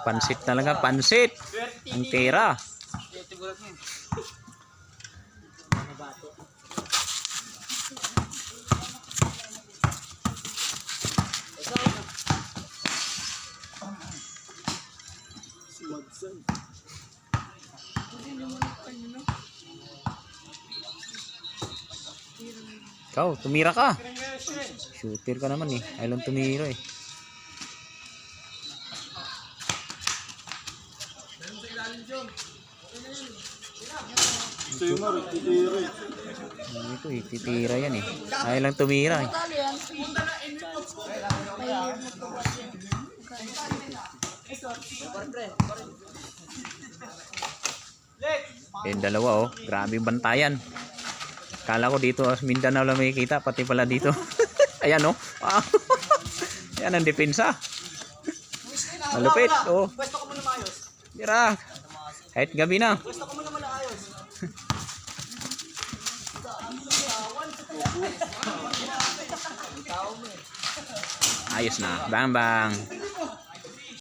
Pansit talaga, pansit. Ang tira. Ikaw, tumira ka. Shooter ka naman eh. Ayaw tumira eh. Ito eh, titira yan eh. Ayaw lang tumira eh. Yung dalawa oh, grabe bantayan. Kala ko dito sa Mindanao lang may kita, pati pala dito. Ayan oh. Wow. Yan ang depensa. Malupit oh. Pwesto ko muna maayos. Tira. Kahit gabi na. Pwesto ko muna maayos. Ayos na. Bang bang.